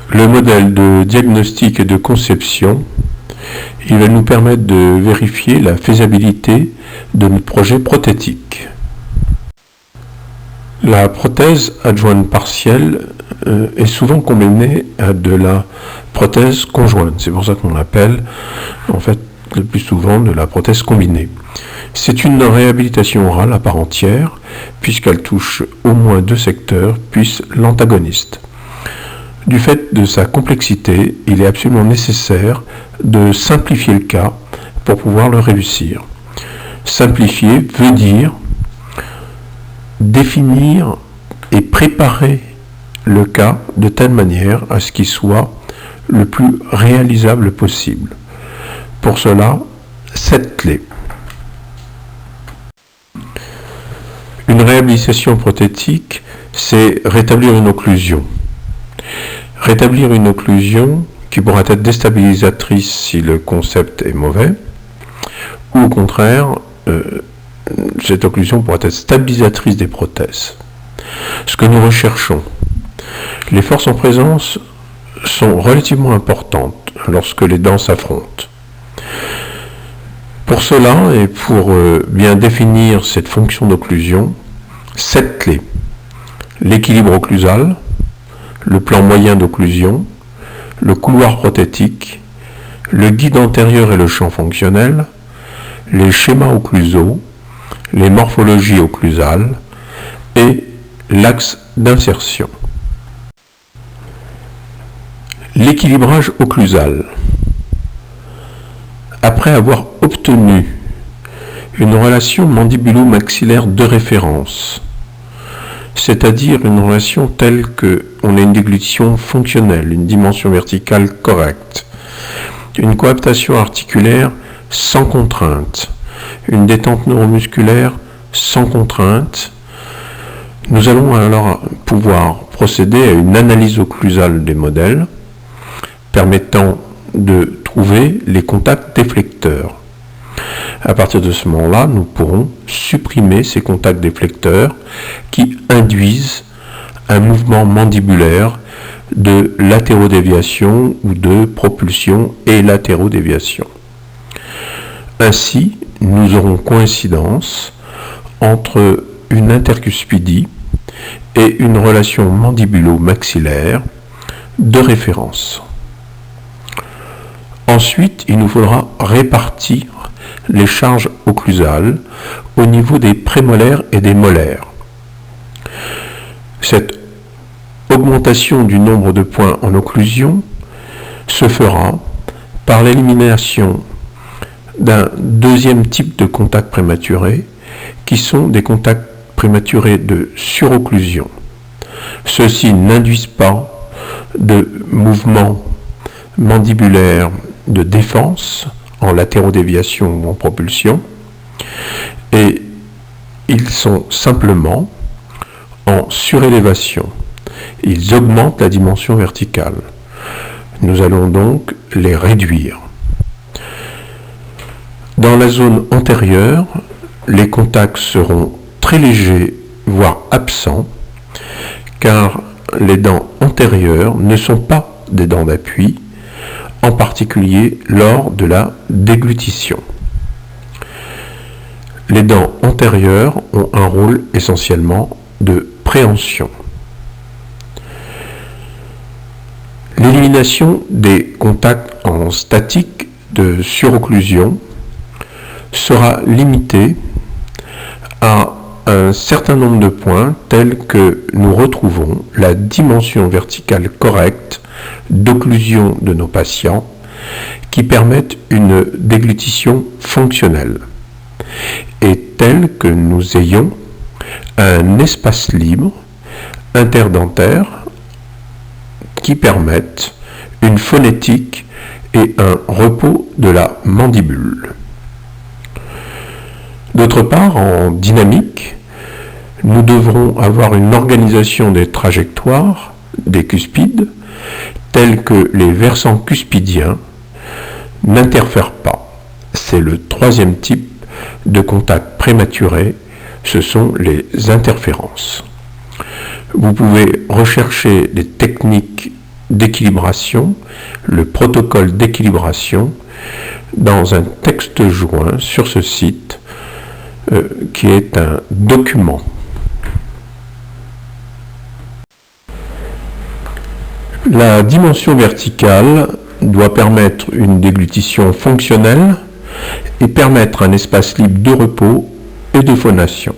le modèle de diagnostic et de conception, il va nous permettre de vérifier la faisabilité de notre projet prothétique. La prothèse adjointe partielle est souvent combinée à de la prothèse conjointe. C'est pour ça qu'on l'appelle en fait le plus souvent de la prothèse combinée. C'est une réhabilitation orale à part entière puisqu'elle touche au moins deux secteurs puis l'antagoniste. Du fait de sa complexité, il est absolument nécessaire de simplifier le cas pour pouvoir le réussir. Simplifier veut dire définir et préparer le cas de telle manière à ce qu'il soit le plus réalisable possible. Pour cela, 7 clés. Une réhabilitation prothétique, c'est rétablir une occlusion. Rétablir une occlusion qui pourra être déstabilisatrice si le concept est mauvais, ou au contraire, cette occlusion pourra être stabilisatrice des prothèses. Ce que nous recherchons, les forces en présence sont relativement importantes lorsque les dents s'affrontent. Pour cela, et pour bien définir cette fonction d'occlusion, 7 clés. L'équilibre occlusal, le plan moyen d'occlusion, le couloir prothétique, le guide antérieur et le champ fonctionnel, les schémas occlusaux, les morphologies occlusales et l'axe d'insertion. L'équilibrage occlusal. Après avoir obtenu une relation mandibulo-maxillaire de référence, c'est-à-dire une relation telle qu'on a une déglutition fonctionnelle, une dimension verticale correcte, une coaptation articulaire sans contrainte, une détente neuromusculaire sans contrainte, nous allons alors pouvoir procéder à une analyse occlusale des modèles permettant de trouver les contacts déflecteurs. À partir de ce moment-là, nous pourrons supprimer ces contacts déflecteurs qui induisent un mouvement mandibulaire de latérodéviation ou de propulsion et latérodéviation. Ainsi, nous aurons coïncidence entre une intercuspidie et une relation mandibulo-maxillaire de référence. Ensuite, il nous faudra répartir les charges occlusales au niveau des prémolaires et des molaires. Cette augmentation du nombre de points en occlusion se fera par l'élimination d'un deuxième type de contact prématuré qui sont des contacts prématurés de surocclusion. Ceux-ci n'induisent pas de mouvement mandibulaire de défense en latérodéviation ou en propulsion et ils sont simplement en surélévation. Ils augmentent la dimension verticale. Nous allons donc les réduire. Dans la zone antérieure, les contacts seront très légers, voire absents, car les dents antérieures ne sont pas des dents d'appui, en particulier lors de la déglutition. Les dents antérieures ont un rôle essentiellement de préhension. L'élimination des contacts en statique de surocclusion sera limitée à un certain nombre de points tels que nous retrouvons la dimension verticale correcte d'occlusion de nos patients qui permettent une déglutition fonctionnelle et tels que nous ayons un espace libre interdentaire qui permettent une phonétique et un repos de la mandibule. D'autre part, en dynamique, nous devrons avoir une organisation des trajectoires des cuspides tels que les versants cuspidiens n'interfèrent pas. C'est le troisième type de contact prématuré, ce sont les interférences. Vous pouvez rechercher des techniques d'équilibration, le protocole d'équilibration, dans un texte joint sur ce site qui est un document. La dimension verticale doit permettre une déglutition fonctionnelle et permettre un espace libre de repos et de phonation.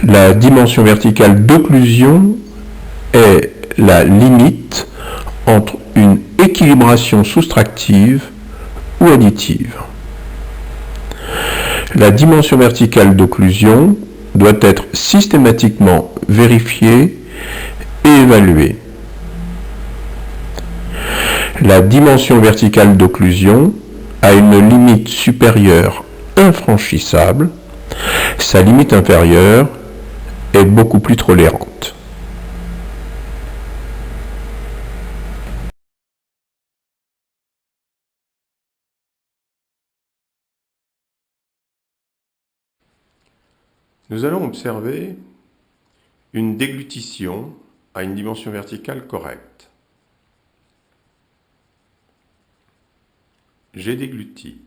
La dimension verticale d'occlusion est la limite entre une équilibration soustractive ou additive. La dimension verticale d'occlusion doit être systématiquement vérifiée et évaluée. La dimension verticale d'occlusion a une limite supérieure infranchissable. Sa limite inférieure est beaucoup plus tolérante. Nous allons observer une déglutition à une dimension verticale correcte. J'ai dégluti.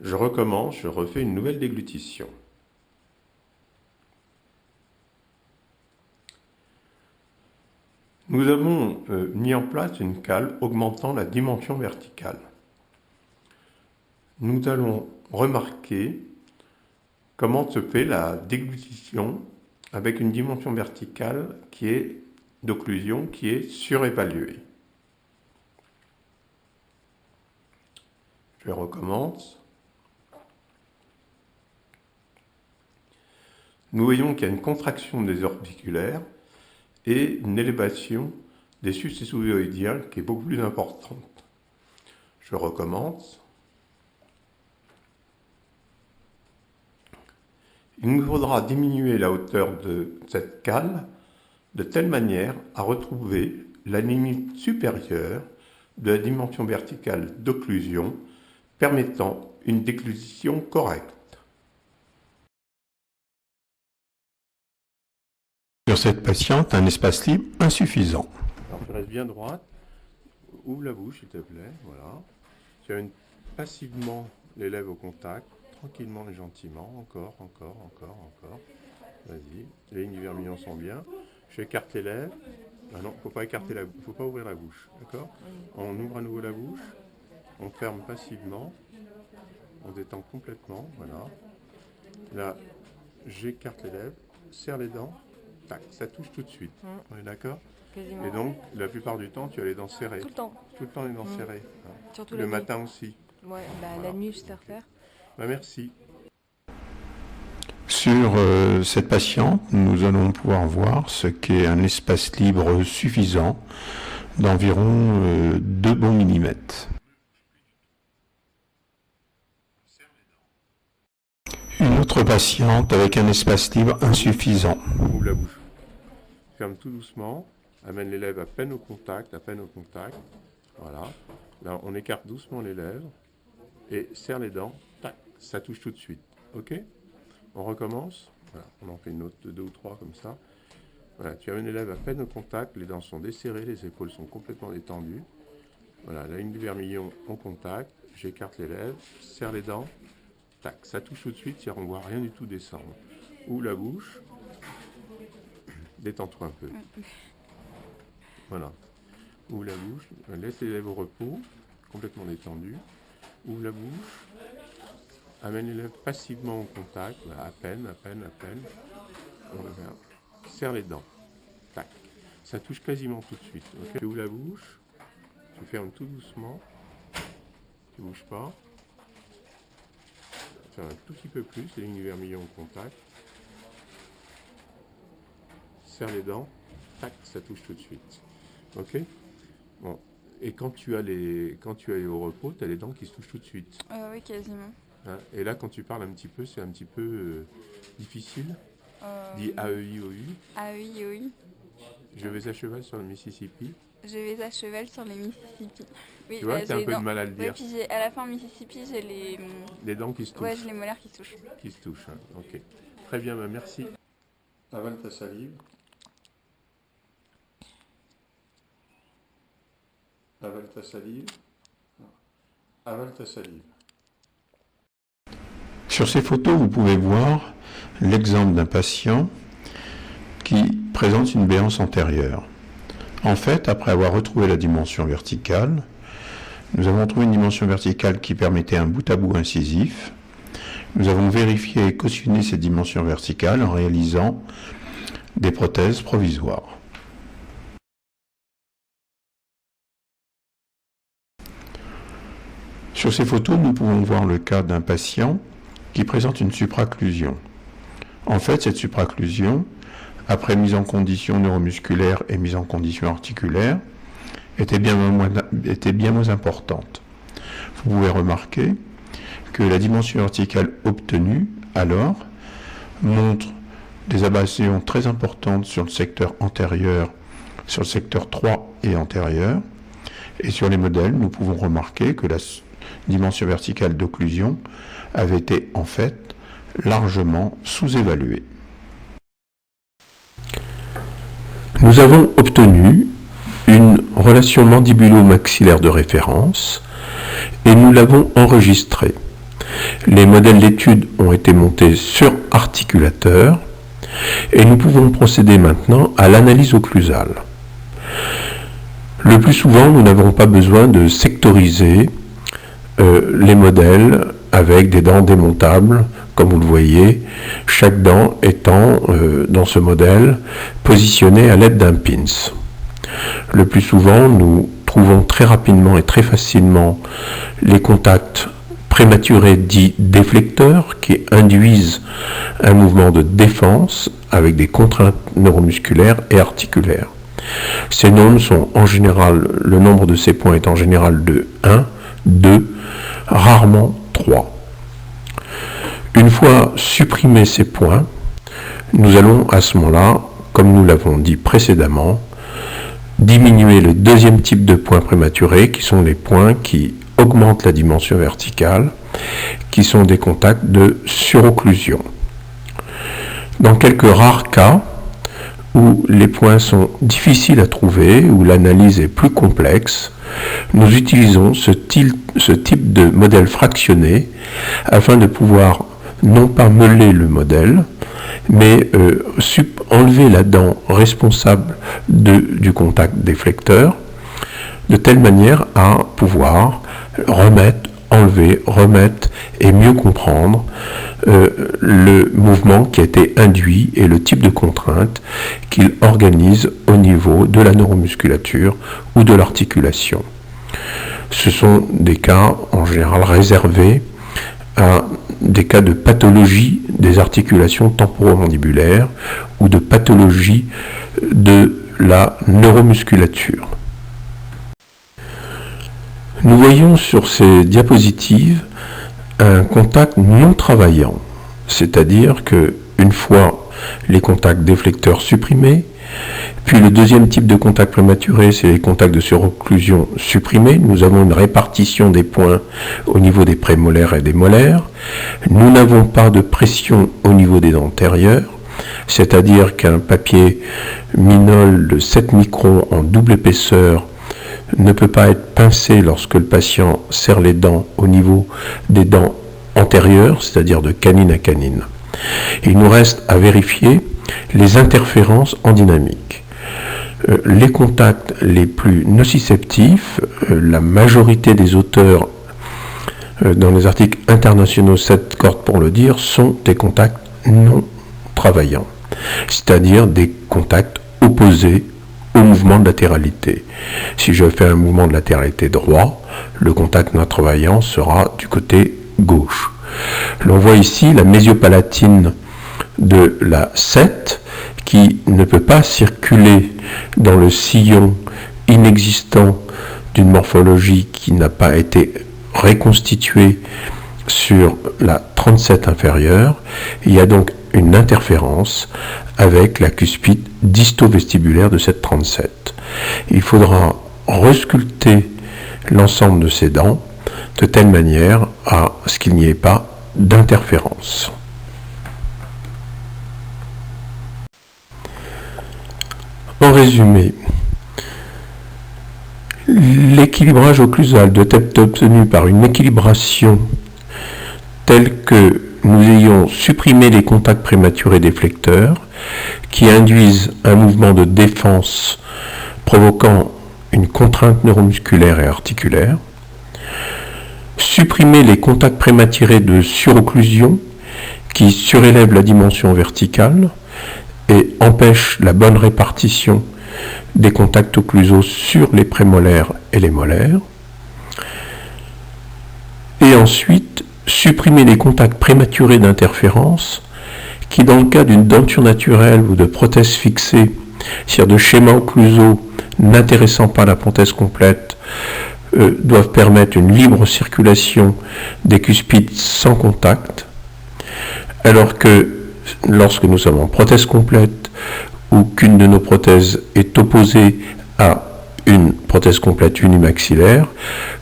Je recommence, je refais une nouvelle déglutition. Nous avons mis en place une cale augmentant la dimension verticale. Nous allons remarquer comment se fait la déglutition avec une dimension verticale qui est d'occlusion qui est surévaluée. Je recommence. Nous voyons qu'il y a une contraction des orbiculaires et une élévation des sus-sous-oïdiens qui est beaucoup plus importante. Je recommence. Il nous faudra diminuer la hauteur de cette cale de telle manière à retrouver la limite supérieure de la dimension verticale d'occlusion permettant une déglutition correcte. Sur cette patiente, un espace libre insuffisant. Alors tu restes bien droite, ouvre la bouche s'il te plaît, voilà. Tu amènes passivement les lèvres au contact, tranquillement et gentiment, encore. Vas-y, les lignes du vermillon sont bien. Je écarte les lèvres. Ah non, faut pas ouvrir la bouche, d'accord? On ouvre à nouveau la bouche, on ferme passivement, on détend complètement, voilà. Là, j'écarte les lèvres, serre les dents. Tac, ça touche tout de suite. On est d'accord? Quasiment. Et donc, la plupart du temps, tu as les dents serrées. Tout le temps. Tout le temps les dents serrées. Hein. Surtout le matin aussi. Ouais, Voilà. la nuit, je sais refaire. Bah, merci. Sur cette patiente, nous allons pouvoir voir ce qu'est un espace libre suffisant d'environ 2 bons millimètres. Une autre patiente avec un espace libre insuffisant. Ouvre la bouche. Ferme tout doucement. Amène les lèvres à peine au contact. Voilà. Là, on écarte doucement les lèvres et serre les dents. Tac, ça touche tout de suite. Ok? On recommence. Voilà. On en fait une autre de 2 ou 3 comme ça. Voilà. Tu amènes les lèvres à peine au contact. Les dents sont desserrées. Les épaules sont complètement détendues. Voilà. La ligne du vermillon en contact. J'écarte les lèvres. Serre les dents. Tac, ça touche tout de suite, on ne voit rien du tout descendre. Ouvre la bouche, détends-toi un peu. Voilà. Ouvre la bouche, laisse les lèvres au repos, complètement détendues. Ouvre la bouche, amène les lèvres passivement au contact, voilà, à peine. Serre les dents. Tac. Ça touche quasiment tout de suite. Okay. Tu ouvres la bouche, tu fermes tout doucement, tu ne bouges pas. Un tout petit peu plus, les lignes du vermillon au contact. Serre les dents, tac, ça touche tout de suite. Ok? Bon. Et quand tu es au repos, tu as les dents qui se touchent tout de suite. Oui, quasiment. Hein? Et là, quand tu parles un petit peu, c'est un petit peu difficile. Dis AEI-OU. AEI-OU. Je vais à cheval sur le Mississippi. Je vais à cheval sur les Mississippi. Oui, tu vois, tu as un peu de mal à le dire. Ouais, puis à la fin Mississippi, j'ai les dents qui se touchent. Ouais, j'ai les molaires qui se touchent. Qui se touchent, hein. Ok. Très bien, bah merci. Avale ta salive. Avale ta salive. Avale ta salive. Sur ces photos, vous pouvez voir l'exemple d'un patient qui présente une béance antérieure. En fait, après avoir retrouvé la dimension verticale, nous avons trouvé une dimension verticale qui permettait un bout à bout incisif. Nous avons vérifié et cautionné cette dimension verticale en réalisant des prothèses provisoires. Sur ces photos, nous pouvons voir le cas d'un patient qui présente une supraocclusion. En fait, cette supraocclusion, après mise en condition neuromusculaire et mise en condition articulaire, était bien moins importante. Vous pouvez remarquer que la dimension verticale obtenue, alors, montre des abrasions très importantes sur le secteur antérieur, sur le secteur 3 et antérieur, et sur les modèles, nous pouvons remarquer que la dimension verticale d'occlusion avait été en fait largement sous-évaluée. Nous avons obtenu une relation mandibulo-maxillaire de référence et nous l'avons enregistrée. Les modèles d'étude ont été montés sur articulateur et nous pouvons procéder maintenant à l'analyse occlusale. Le plus souvent, nous n'avons pas besoin de sectoriser les modèles avec des dents démontables, comme vous le voyez, chaque dent étant dans ce modèle positionnée à l'aide d'un pins. Le plus souvent, nous trouvons très rapidement et très facilement les contacts prématurés dits déflecteurs qui induisent un mouvement de défense avec des contraintes neuromusculaires et articulaires. Ces nombres sont en général, le nombre de ces points est en général de 1, 2, rarement 3. Une fois supprimés ces points, nous allons à ce moment-là, comme nous l'avons dit précédemment, diminuer le deuxième type de points prématurés, qui sont les points qui augmentent la dimension verticale, qui sont des contacts de surocclusion. Dans quelques rares cas, où les points sont difficiles à trouver, où l'analyse est plus complexe, nous utilisons ce type de modèle fractionné afin de pouvoir non pas meuler le modèle, mais enlever la dent responsable du contact déflecteur, de telle manière à pouvoir remettre, enlever, remettre et mieux comprendre le mouvement qui a été induit et le type de contrainte qu'il organise au niveau de la neuromusculature ou de l'articulation. Ce sont des cas en général réservés à des cas de pathologie des articulations temporomandibulaires ou de pathologie de la neuromusculature. Nous voyons sur ces diapositives un contact non travaillant, c'est-à-dire que une fois les contacts déflecteurs supprimés, puis le deuxième type de contact prématuré, c'est les contacts de surocclusion supprimés. Nous avons une répartition des points au niveau des prémolaires et des molaires. Nous n'avons pas de pression au niveau des dents antérieures, c'est-à-dire qu'un papier minol de 7 microns en double épaisseur ne peut pas être pincé lorsque le patient serre les dents au niveau des dents antérieures, c'est-à-dire de canine à canine. Il nous reste à vérifier les interférences en dynamique. Les contacts les plus nociceptifs, la majorité des auteurs dans les articles internationaux 7 cordes pour le dire, sont des contacts non travaillants, c'est-à-dire des contacts opposés au mouvement de latéralité. Si je fais un mouvement de latéralité droit, le contact non travaillant sera du côté gauche. L'on voit ici la mésiopalatine de la 7 qui ne peut pas circuler dans le sillon inexistant d'une morphologie qui n'a pas été reconstituée sur la 37 inférieure. Il y a donc une interférence avec la cuspide disto-vestibulaire de cette 37. Il faudra resculpter l'ensemble de ces dents de telle manière à ce qu'il n'y ait pas d'interférence. En résumé, L'équilibrage occlusal doit être obtenu par une équilibration telle que nous ayons supprimé les contacts prématurés des flecteurs qui induisent un mouvement de défense provoquant une contrainte neuromusculaire et articulaire, supprimer les contacts prématurés de surocclusion qui surélèvent la dimension verticale et empêchent la bonne répartition des contacts occlusaux sur les prémolaires et les molaires, et ensuite supprimer les contacts prématurés d'interférence qui, dans le cas d'une denture naturelle ou de prothèse fixée, c'est-à-dire de schémas occlusaux n'intéressant pas la prothèse complète, doivent permettre une libre circulation des cuspides sans contact, alors que lorsque nous sommes en prothèse complète ou qu'une de nos prothèses est opposée à une prothèse complète unimaxillaire,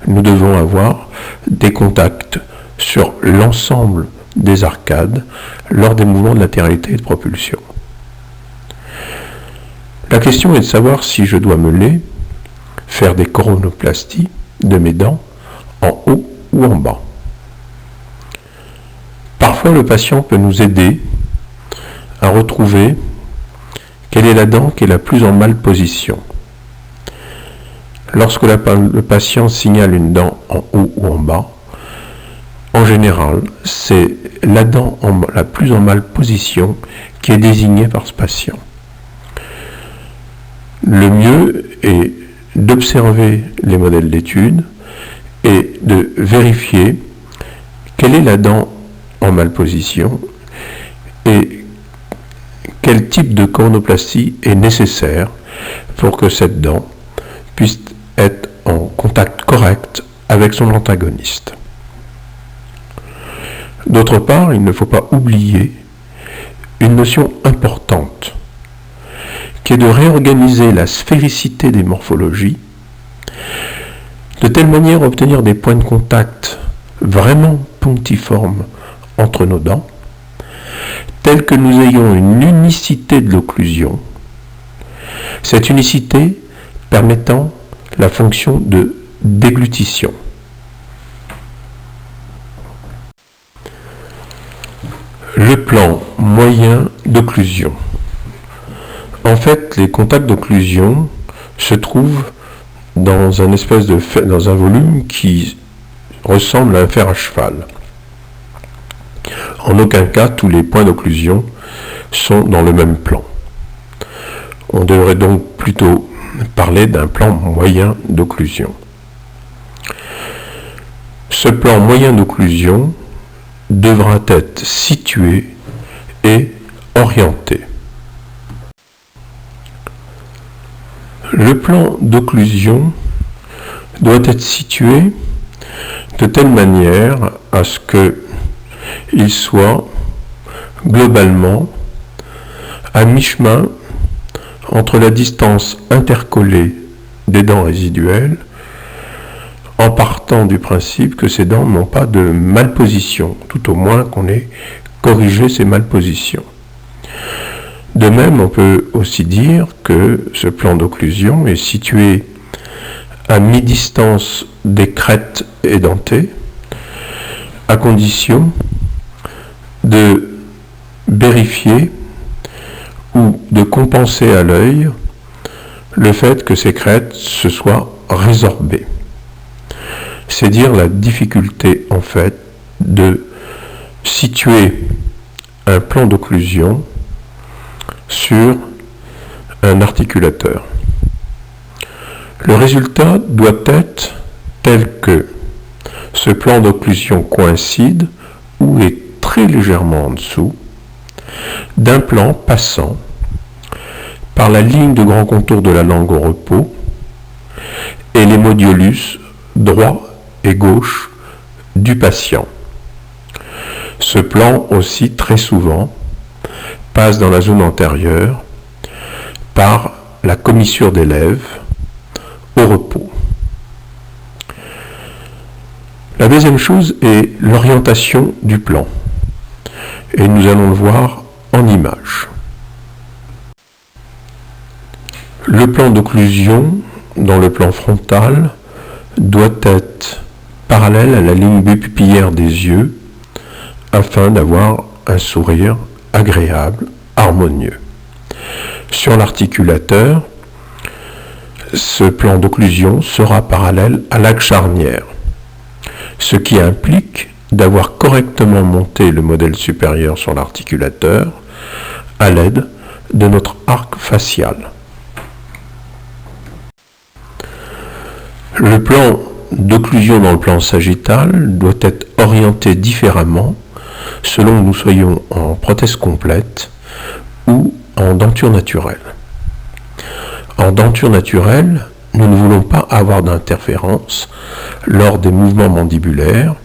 nous devons avoir des contacts sur l'ensemble des arcades lors des mouvements de latéralité et de propulsion. La question est de savoir si je dois faire des coronoplasties de mes dents en haut ou en bas. Parfois, le patient peut nous aider à retrouver quelle est la dent qui est la plus en malposition. Lorsque le patient signale une dent en haut ou en bas, en général, c'est la dent la plus en malposition qui est désignée par ce patient. Le mieux est d'observer les modèles d'étude et de vérifier quelle est la dent en malposition et quel type de coronoplastie est nécessaire pour que cette dent puisse être en contact correct avec son antagoniste. D'autre part, il ne faut pas oublier une notion importante qui est de réorganiser la sphéricité des morphologies de telle manière à obtenir des points de contact vraiment punctiformes entre nos dents, tels que nous ayons une unicité de l'occlusion, cette unicité permettant la fonction de déglutition. Le plan moyen d'occlusion. En fait, les contacts d'occlusion se trouvent dans un volume qui ressemble à un fer à cheval. En aucun cas, tous les points d'occlusion sont dans le même plan. On devrait donc plutôt parler d'un plan moyen d'occlusion. Ce plan moyen d'occlusion devra être situé et orienté. Le plan d'occlusion doit être situé de telle manière à ce qu'il soit globalement à mi-chemin entre la distance intercollée des dents résiduelles, en partant du principe que ces dents n'ont pas de malposition, tout au moins qu'on ait corrigé ces malpositions. De même, on peut aussi dire que ce plan d'occlusion est situé à mi-distance des crêtes édentées, à condition de vérifier ou de compenser à l'œil le fait que ces crêtes se soient résorbées. C'est dire la difficulté en fait de situer un plan d'occlusion sur un articulateur. Le résultat doit être tel que ce plan d'occlusion coïncide ou est très légèrement en dessous d'un plan passant par la ligne de grand contour de la langue au repos et les modiolus droit et gauche du patient. Ce plan aussi très souvent passe dans la zone antérieure par la commissure des lèvres au repos. La deuxième chose est l'orientation du plan. Et nous allons le voir en image. Le plan d'occlusion dans le plan frontal doit être parallèle à la ligne bipupillaire des yeux afin d'avoir un sourire agréable, harmonieux. Sur l'articulateur, ce plan d'occlusion sera parallèle à l'axe charnière, ce qui implique d'avoir correctement monté le modèle supérieur sur l'articulateur à l'aide de notre arc facial. Le plan d'occlusion dans le plan sagittal doit être orienté différemment selon que nous soyons en prothèse complète ou en denture naturelle. En denture naturelle, nous ne voulons pas avoir d'interférence lors des mouvements mandibulaires.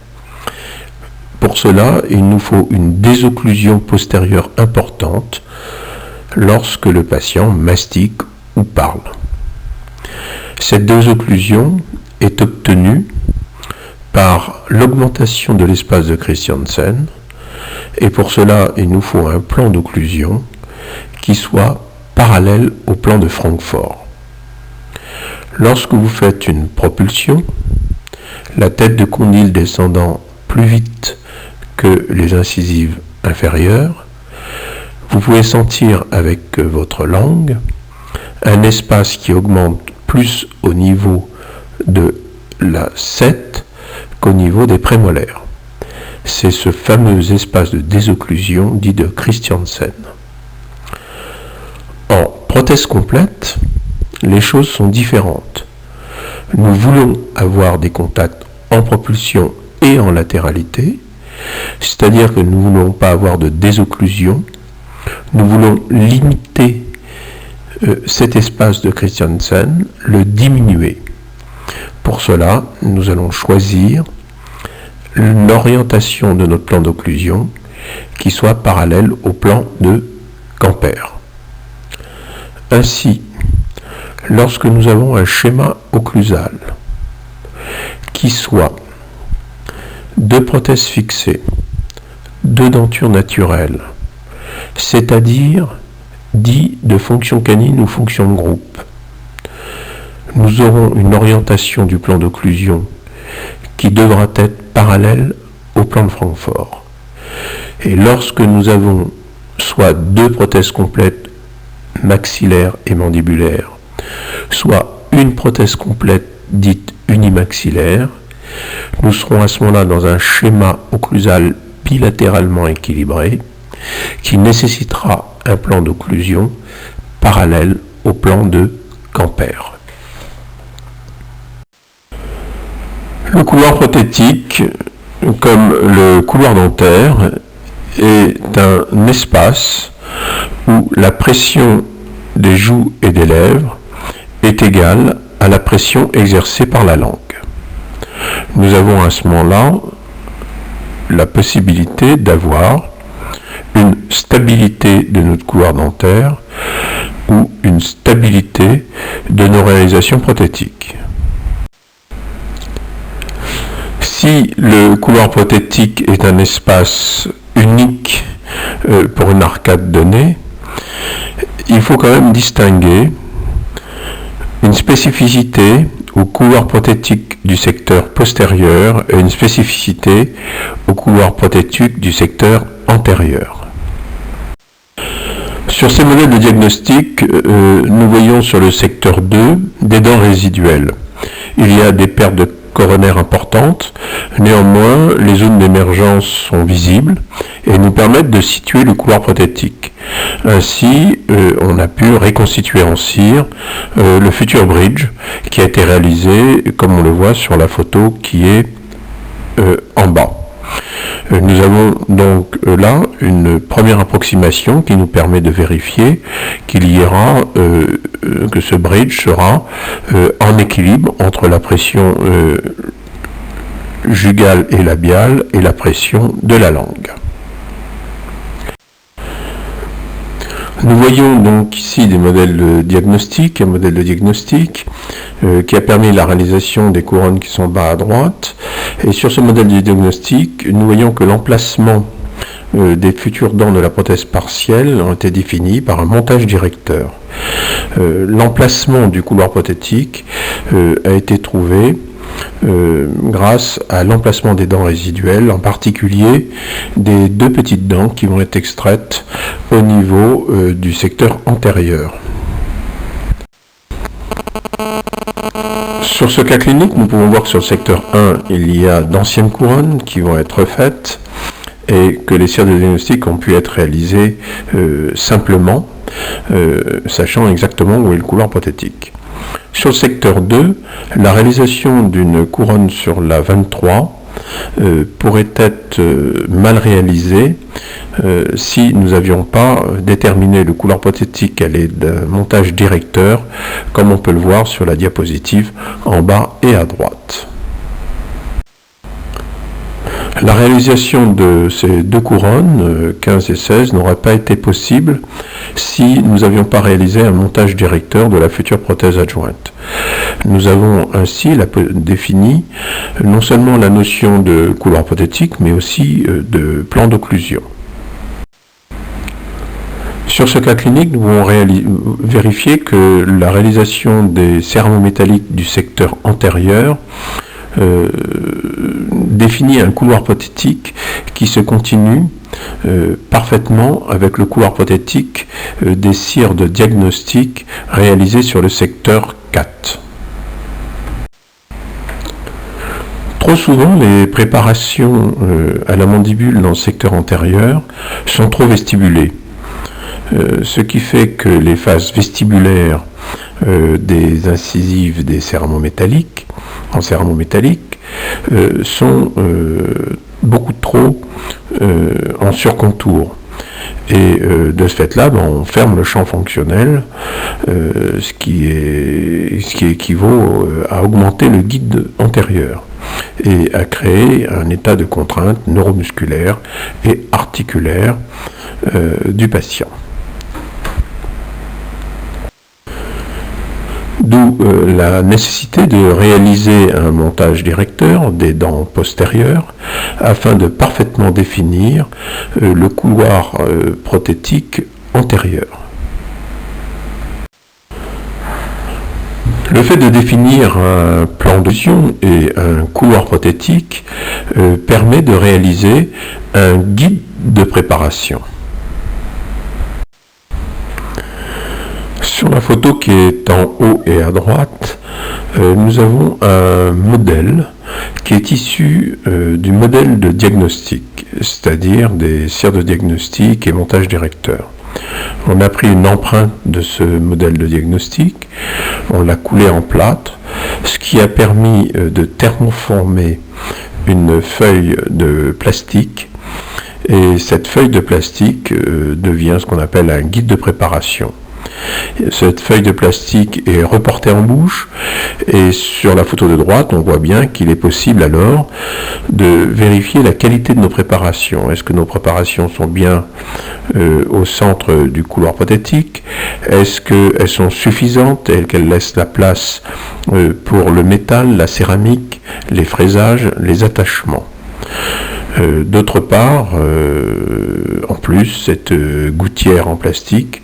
Pour cela, il nous faut une désocclusion postérieure importante lorsque le patient mastique ou parle. Cette désocclusion est obtenue par l'augmentation de l'espace de Christiansen, et pour cela, il nous faut un plan d'occlusion qui soit parallèle au plan de Francfort. Lorsque vous faites une propulsion, la tête de condyle descendant plus vite que les incisives inférieures, vous pouvez sentir avec votre langue un espace qui augmente plus au niveau de la 7 qu'au niveau des prémolaires. C'est ce fameux espace de désocclusion dit de Christiansen. En prothèse complète, les choses sont différentes. Nous voulons avoir des contacts en propulsion et en latéralité, c'est-à-dire que nous ne voulons pas avoir de désocclusion, nous voulons limiter cet espace de Christiansen, le diminuer. Pour cela, nous allons choisir l'orientation de notre plan d'occlusion qui soit parallèle au plan de Camper. Ainsi, lorsque nous avons un schéma occlusal qui soit deux prothèses fixées, deux dentures naturelles, c'est-à-dire dit de fonction canine ou fonction de groupe, nous aurons une orientation du plan d'occlusion qui devra être parallèle au plan de Francfort. Et lorsque nous avons soit deux prothèses complètes maxillaires et mandibulaires, soit une prothèse complète dite unimaxillaire, nous serons à ce moment-là dans un schéma occlusal bilatéralement équilibré qui nécessitera un plan d'occlusion parallèle au plan de Camper. Le couloir prothétique, comme le couloir dentaire, est un espace où la pression des joues et des lèvres est égale à la pression exercée par la langue. Nous avons à ce moment-là la possibilité d'avoir une stabilité de notre couloir dentaire ou une stabilité de nos réalisations prothétiques. Si le couloir prothétique est un espace unique pour une arcade donnée, il faut quand même distinguer une spécificité au couloir prothétique du secteur postérieur et une spécificité au couloir prothétique du secteur antérieur. Sur ces modèles de diagnostic, nous voyons sur le secteur 2 des dents résiduelles. Il y a des pertes de coronaires importantes, néanmoins les zones d'émergence sont visibles et nous permettent de situer le couloir prothétique. Ainsi, on a pu reconstituer en cire le futur bridge qui a été réalisé comme on le voit sur la photo qui est en bas. Nous avons donc là une première approximation qui nous permet de vérifier qu'il y aura, que ce bridge sera en équilibre entre la pression jugale et labiale et la pression de la langue. Nous voyons donc ici des modèles de diagnostic, un modèle de diagnostic qui a permis la réalisation des couronnes qui sont bas à droite. Et sur ce modèle de diagnostic, nous voyons que l'emplacement des futures dents de la prothèse partielle ont été définies par un montage directeur. L'emplacement du couloir prothétique a été trouvé grâce à l'emplacement des dents résiduelles, en particulier des 2 petites dents qui vont être extraites au niveau du secteur antérieur. Sur ce cas clinique, nous pouvons voir que sur le secteur 1, il y a d'anciennes couronnes qui vont être faites et que les cires de diagnostic ont pu être réalisées simplement, sachant exactement où est le couloir prothétique. Sur le secteur 2, la réalisation d'une couronne sur la 23 pourrait être mal réalisée si nous n'avions pas déterminé le couloir prothétique à l'aide d'un montage directeur, comme on peut le voir sur la diapositive en bas et à droite. La réalisation de ces 2 couronnes, 15 et 16, n'aurait pas été possible si nous n'avions pas réalisé un montage directeur de la future prothèse adjointe. Nous avons ainsi défini non seulement la notion de couloir prothétique, mais aussi de plan d'occlusion. Sur ce cas clinique, nous pouvons vérifier que la réalisation des céramo-métalliques du secteur antérieur définit un couloir prothétique qui se continue parfaitement avec le couloir prothétique des cires de diagnostic réalisées sur le secteur 4. Trop souvent, les préparations à la mandibule dans le secteur antérieur sont trop vestibulées, ce qui fait que les faces vestibulaires des incisives des céramo-métalliques sont beaucoup trop en surcontour. Et de ce fait-là, on ferme le champ fonctionnel, ce qui équivaut à augmenter le guide antérieur et à créer un état de contrainte neuromusculaire et articulaire du patient. D'où la nécessité de réaliser un montage directeur des dents postérieures afin de parfaitement définir le couloir prothétique antérieur. Le fait de définir un plan d'occlusion et un couloir prothétique permet de réaliser un guide de préparation. Sur la photo qui est en haut et à droite, nous avons un modèle qui est issu du modèle de diagnostic, c'est-à-dire des cires de diagnostic et montage directeur. On a pris une empreinte de ce modèle de diagnostic, on l'a coulé en plâtre, ce qui a permis de thermoformer une feuille de plastique, et cette feuille de plastique devient ce qu'on appelle un guide de préparation. Cette feuille de plastique est reportée en bouche et sur la photo de droite, on voit bien qu'il est possible alors de vérifier la qualité de nos préparations. Est-ce que nos préparations sont bien au centre du couloir prothétique? Est-ce qu'elles sont suffisantes et qu'elles laissent la place pour le métal, la céramique, les fraisages, les attachements? D'autre part, en plus, cette gouttière en plastique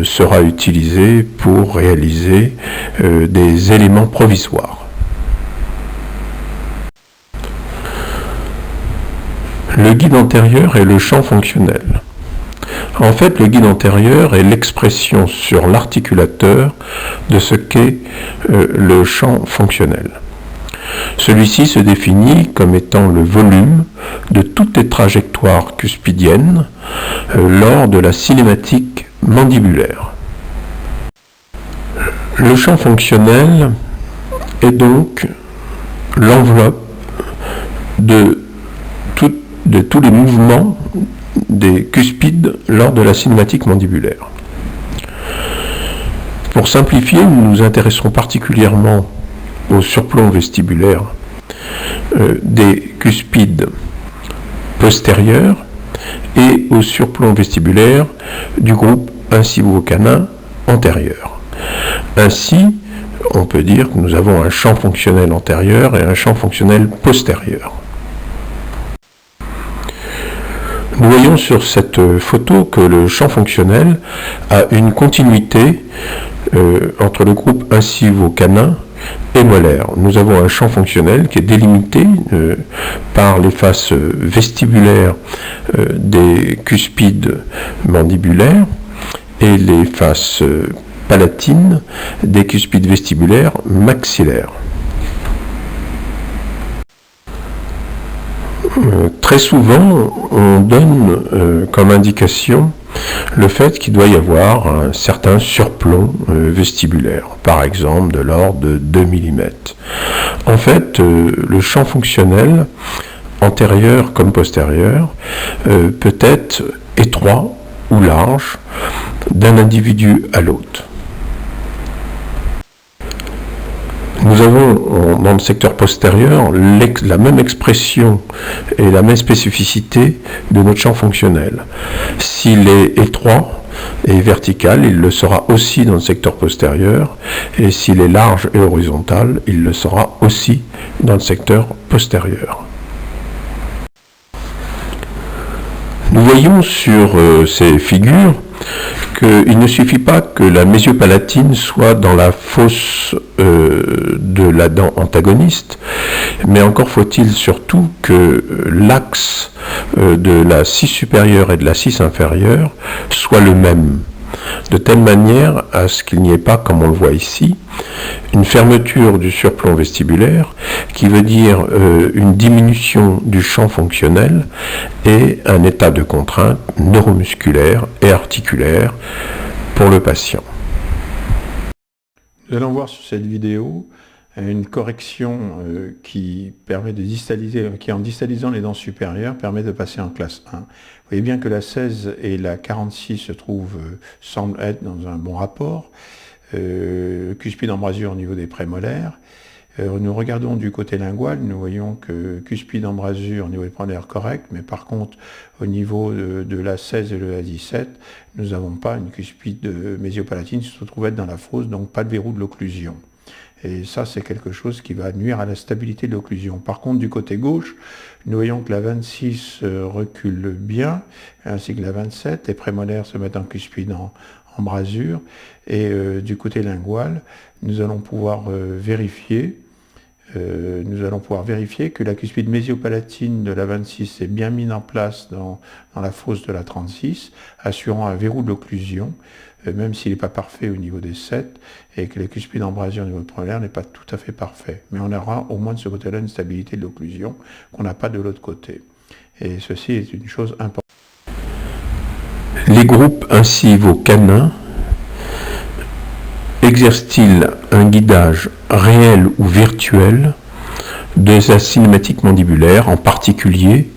sera utilisée pour réaliser des éléments provisoires. Le guide antérieur est le champ fonctionnel. En fait, le guide antérieur est l'expression sur l'articulateur de ce qu'est le champ fonctionnel. Celui-ci se définit comme étant le volume de toutes les trajectoires cuspidiennes lors de la cinématique mandibulaire. Le champ fonctionnel est donc l'enveloppe de tous les mouvements des cuspides lors de la cinématique mandibulaire. Pour simplifier, nous nous intéresserons particulièrement au surplomb vestibulaire des cuspides postérieurs et au surplomb vestibulaire du groupe incivo-canin antérieur. Ainsi, on peut dire que nous avons un champ fonctionnel antérieur et un champ fonctionnel postérieur. Nous voyons sur cette photo que le champ fonctionnel a une continuité entre le groupe incivo-canin et molaire. Nous avons un champ fonctionnel qui est délimité par les faces vestibulaires des cuspides mandibulaires et les faces palatines des cuspides vestibulaires maxillaires. Très souvent, on donne comme indication le fait qu'il doit y avoir un certain surplomb vestibulaire, par exemple de l'ordre de 2 mm. En fait, le champ fonctionnel, antérieur comme postérieur, peut être étroit ou large d'un individu à l'autre. Nous avons dans le secteur postérieur la même expression et la même spécificité de notre champ fonctionnel. S'il est étroit et vertical, il le sera aussi dans le secteur postérieur, et s'il est large et horizontal, il le sera aussi dans le secteur postérieur. Nous voyons sur ces figures qu'il ne suffit pas que la mésio-palatine soit dans la fosse de la dent antagoniste, mais encore faut-il surtout que l'axe de la cisse supérieure et de la cisse inférieure soit le même, de telle manière à ce qu'il n'y ait pas, comme on le voit ici, une fermeture du surplomb vestibulaire, qui veut dire une diminution du champ fonctionnel et un état de contrainte neuromusculaire et articulaire pour le patient. Nous allons voir sur cette vidéo une correction qui permet de distaliser, qui en distalisant les dents supérieures permet de passer en classe 1. Vous voyez bien que la 16 et la 46 se trouvent, semblent être dans un bon rapport. Cuspide embrasure au niveau des prémolaires. Nous regardons du côté lingual, nous voyons que cuspide embrasure au niveau des prémolaires correct, mais par contre au niveau de la 16 et de la 17, nous n'avons pas une cuspide mésiopalatine qui se trouve être dans la fosse, donc pas de verrou de l'occlusion. Et ça, c'est quelque chose qui va nuire à la stabilité de l'occlusion. Par contre, du côté gauche, nous voyons que la 26 recule bien, ainsi que la 27. Les prémolaires se mettent en cuspide embrasure. Et du côté lingual, nous allons pouvoir vérifier que la cuspide mésiopalatine de la 26 est bien mise en place dans la fosse de la 36, assurant un verrou de l'occlusion, même s'il n'est pas parfait au niveau des 7, et que la cuspide embrasure au niveau prémolaire n'est pas tout à fait parfait. Mais on aura au moins de ce côté-là une stabilité de l'occlusion qu'on n'a pas de l'autre côté. Et ceci est une chose importante. Les groupes incivo-canins exercent-ils un guidage réel ou virtuel de la cinématique mandibulaire, en particulier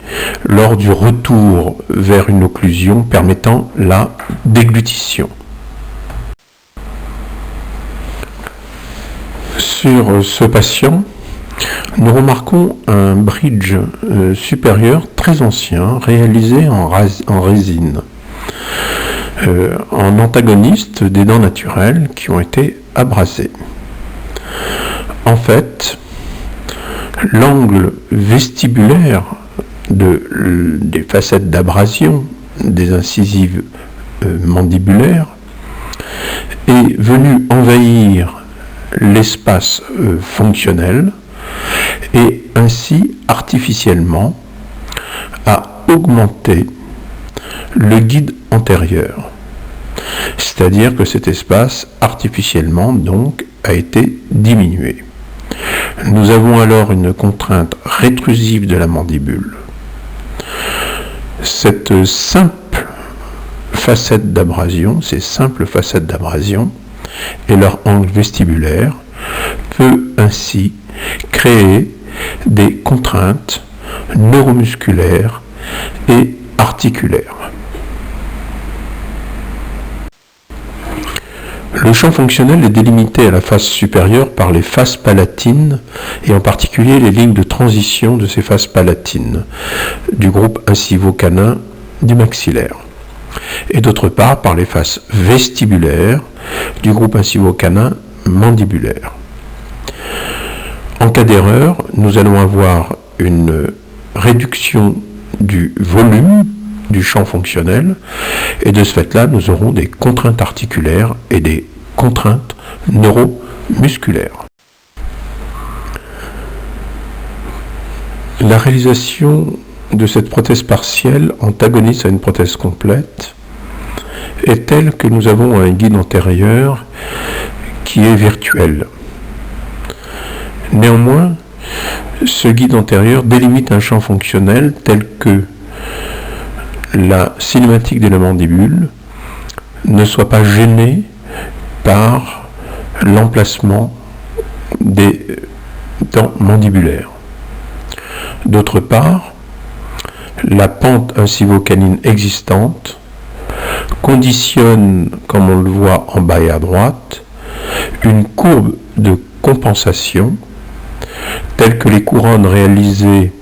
lors du retour vers une occlusion permettant la déglutition? Sur ce patient, nous remarquons un bridge supérieur très ancien réalisé en résine, en antagoniste des dents naturelles qui ont été abrasées. En fait, l'angle vestibulaire des facettes d'abrasion des incisives mandibulaires est venu envahir l'espace fonctionnel et ainsi artificiellement a augmenté le guide antérieur. C'est-à-dire que cet espace artificiellement donc a été diminué. Nous avons alors une contrainte rétrusive de la mandibule. Cette simple facette d'abrasion, ces simples facettes d'abrasion et leur angle vestibulaire peut ainsi créer des contraintes neuromusculaires et articulaires. Le champ fonctionnel est délimité à la face supérieure par les faces palatines et en particulier les lignes de transition de ces faces palatines du groupe incivo-canin du maxillaire, et d'autre part par les faces vestibulaires du groupe incivo-canin mandibulaire. En cas d'erreur, nous allons avoir une réduction du volume du champ fonctionnel, et de ce fait-là, nous aurons des contraintes articulaires et des contraintes neuromusculaires. La réalisation de cette prothèse partielle antagoniste à une prothèse complète est telle que nous avons un guide antérieur qui est virtuel. Néanmoins, ce guide antérieur délimite un champ fonctionnel tel que la cinématique de la mandibule ne soit pas gênée par l'emplacement des dents mandibulaires. D'autre part, la pente incivo-canine existante conditionne, comme on le voit en bas et à droite, une courbe de compensation telle que les couronnes réalisées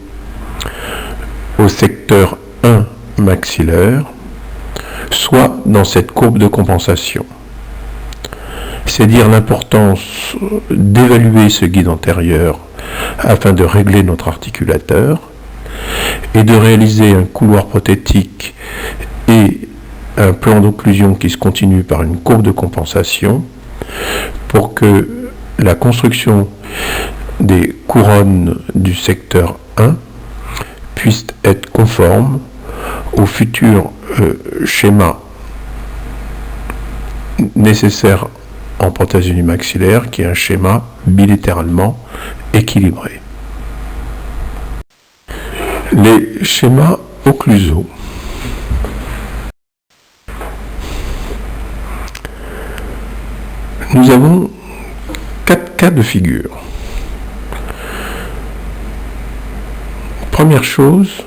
au secteur 1 maxillaire soient dans cette courbe de compensation. C'est dire l'importance d'évaluer ce guide antérieur afin de régler notre articulateur et de réaliser un couloir prothétique et un plan d'occlusion qui se continue par une courbe de compensation pour que la construction des couronnes du secteur 1 puisse être conforme au futur schéma nécessaire en prothèse unimaxillaire, qui est un schéma bilatéralement équilibré. Les schémas occlusaux. Nous avons 4 cas de figure. Première chose,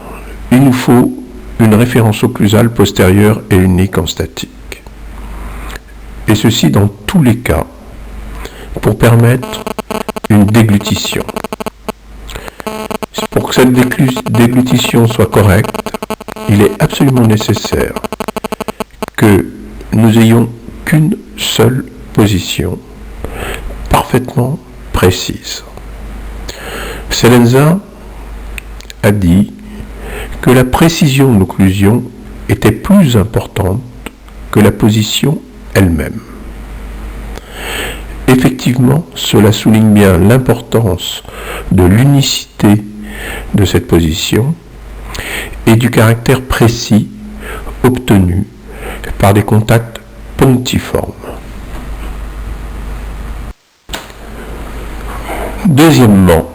il nous faut une référence occlusale postérieure et unique en statique. Et ceci dans tous les cas, pour permettre une déglutition. Pour que cette déglutition soit correcte, il est absolument nécessaire que nous ayons qu'une seule position parfaitement précise. Celenza a dit que la précision de l'occlusion était plus importante que la position elle-même. Effectivement, cela souligne bien l'importance de l'unicité de cette position et du caractère précis obtenu par des contacts punctiformes. Deuxièmement,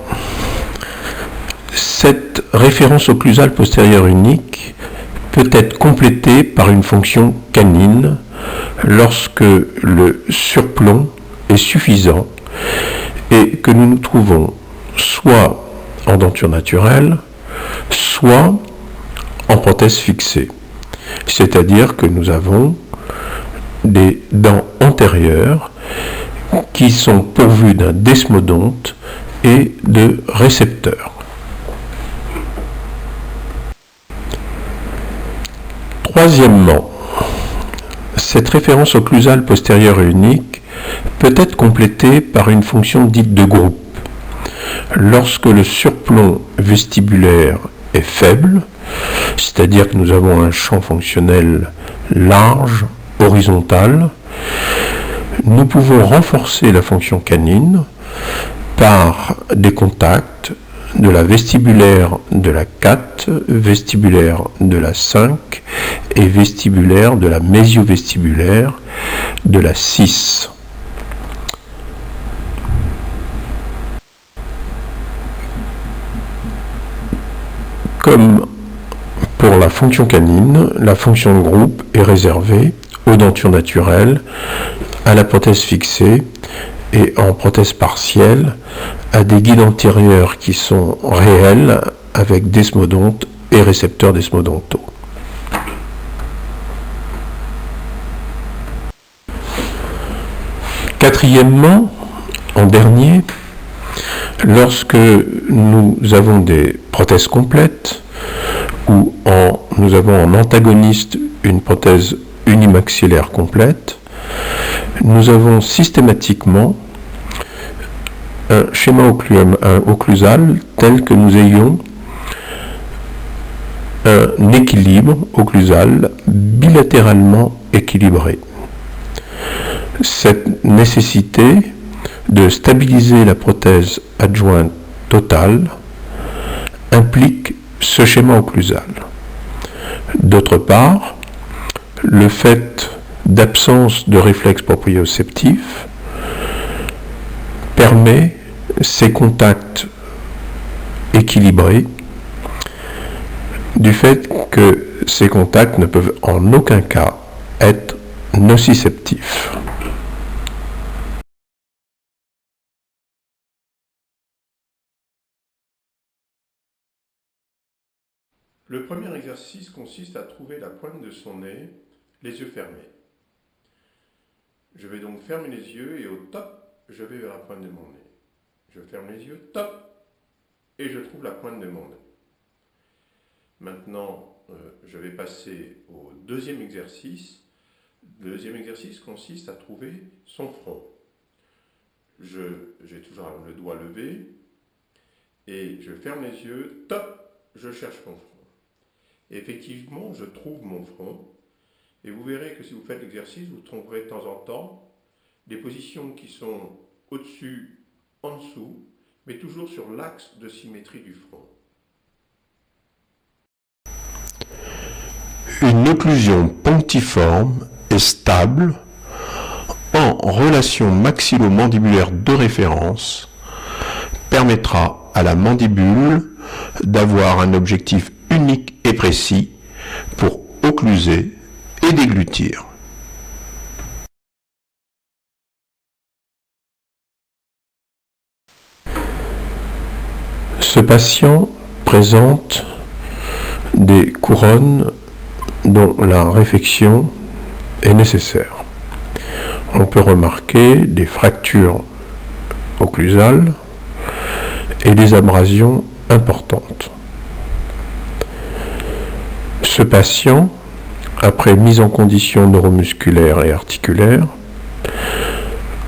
cette référence occlusale postérieure unique peut être complétée par une fonction canine lorsque le surplomb est suffisant et que nous nous trouvons soit en denture naturelle, soit en prothèse fixée. C'est-à-dire que nous avons des dents antérieures qui sont pourvues d'un desmodonte et de récepteurs. Troisièmement, cette référence occlusale postérieure et unique peut être complétée par une fonction dite de groupe. Lorsque le surplomb vestibulaire est faible, c'est-à-dire que nous avons un champ fonctionnel large, horizontal, nous pouvons renforcer la fonction canine par des contacts de la vestibulaire de la 4, vestibulaire de la 5 et vestibulaire de la mésio-vestibulaire de la 6. Comme pour la fonction canine, la fonction de groupe est réservée aux dentures naturelles, à la prothèse fixée et en prothèse partielle à des guides antérieurs qui sont réels avec desmodontes et récepteurs desmodontaux. Quatrièmement, en dernier, lorsque nous avons des prothèses complètes ou nous avons en antagoniste une prothèse unimaxillaire complète, nous avons systématiquement un schéma occlusal tel que nous ayons un équilibre occlusal bilatéralement équilibré. Cette nécessité de stabiliser la prothèse adjointe totale implique ce schéma occlusal. D'autre part, le fait d'absence de réflexe proprioceptif permet ces contacts équilibrés du fait que ces contacts ne peuvent en aucun cas être nociceptifs. Le premier exercice consiste à trouver la pointe de son nez, les yeux fermés. Je vais donc fermer les yeux et au top, je vais vers la pointe de mon nez. Je ferme les yeux, top, et je trouve la pointe de mon nez. Maintenant, je vais passer au deuxième exercice. Le deuxième exercice consiste à trouver son front. J'ai toujours le doigt levé et je ferme les yeux, top, je cherche mon front. Et effectivement, je trouve mon front et vous verrez que si vous faites l'exercice, vous trouverez de temps en temps des positions qui sont au-dessus, en dessous, mais toujours sur l'axe de symétrie du front. Une occlusion pontiforme est stable en relation maxillo-mandibulaire de référence permettra à la mandibule d'avoir un objectif unique et précis pour occluser et déglutir. Ce patient présente des couronnes dont la réfection est nécessaire. On peut remarquer des fractures occlusales et des abrasions importantes. Ce patient, après mise en condition neuromusculaire et articulaire,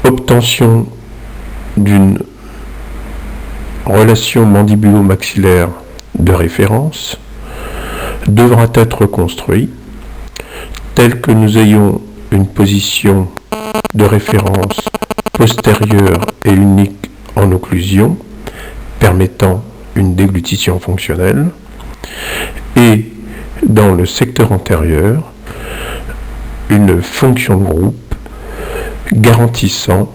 obtention d'une relation mandibulo-maxillaire de référence, devra être construit tel que nous ayons une position de référence postérieure et unique en occlusion, permettant une déglutition fonctionnelle, et dans le secteur antérieur, une fonction de groupe garantissant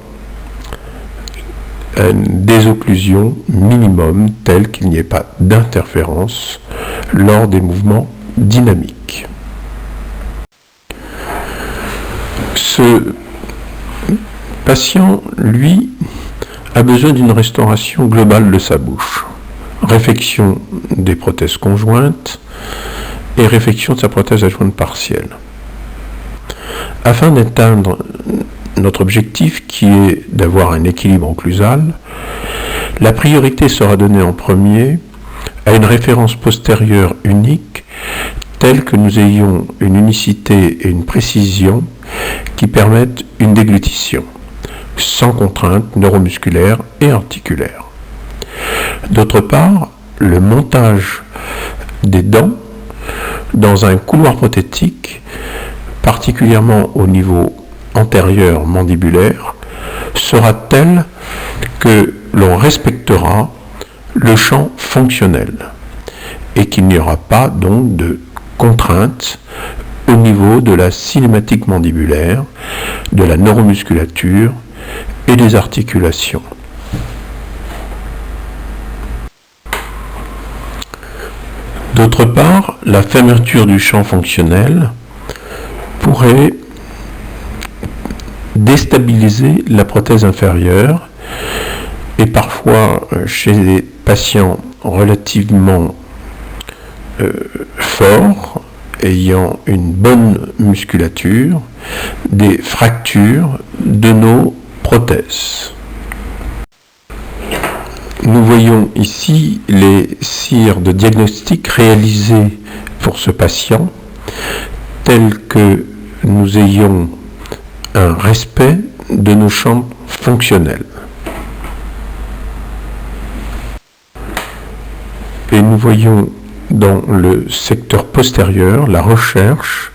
une désocclusion minimum telle qu'il n'y ait pas d'interférence lors des mouvements dynamiques. Ce patient, lui, a besoin d'une restauration globale de sa bouche. Réfection des prothèses conjointes et réfection de sa prothèse adjointe partielle. Afin d'atteindre notre objectif qui est d'avoir un équilibre occlusal, la priorité sera donnée en premier à une référence postérieure unique telle que nous ayons une unicité et une précision qui permettent une déglutition, sans contrainte neuromusculaire et articulaire. D'autre part, le montage des dents dans un couloir prothétique, particulièrement au niveau antérieur mandibulaire, sera tel que l'on respectera le champ fonctionnel et qu'il n'y aura pas donc de contrainte au niveau de la cinématique mandibulaire, de la neuromusculature et des articulations. D'autre part, la fermeture du champ fonctionnel pourrait déstabiliser la prothèse inférieure et parfois chez des patients relativement forts, ayant une bonne musculature, des fractures de nos prothèses. Nous voyons ici les cires de diagnostic réalisées pour ce patient, telles que nous ayons un respect de nos champs fonctionnels. Et nous voyons dans le secteur postérieur la recherche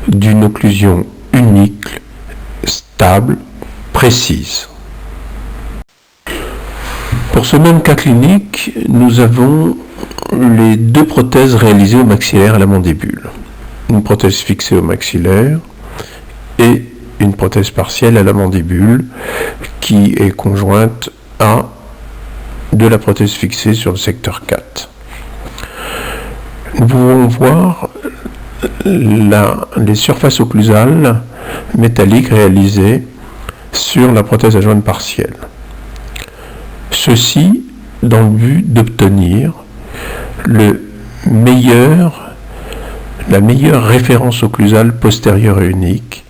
d'une occlusion unique, stable, précise. Pour ce même cas clinique, nous avons les deux prothèses réalisées au maxillaire et à la mandibule. Une prothèse fixée au maxillaire et une prothèse partielle à la mandibule qui est conjointe à de la prothèse fixée sur le secteur 4. Nous pouvons voir les surfaces occlusales métalliques réalisées sur la prothèse adjointe partielle. Ceci dans le but d'obtenir la meilleure référence occlusale postérieure et unique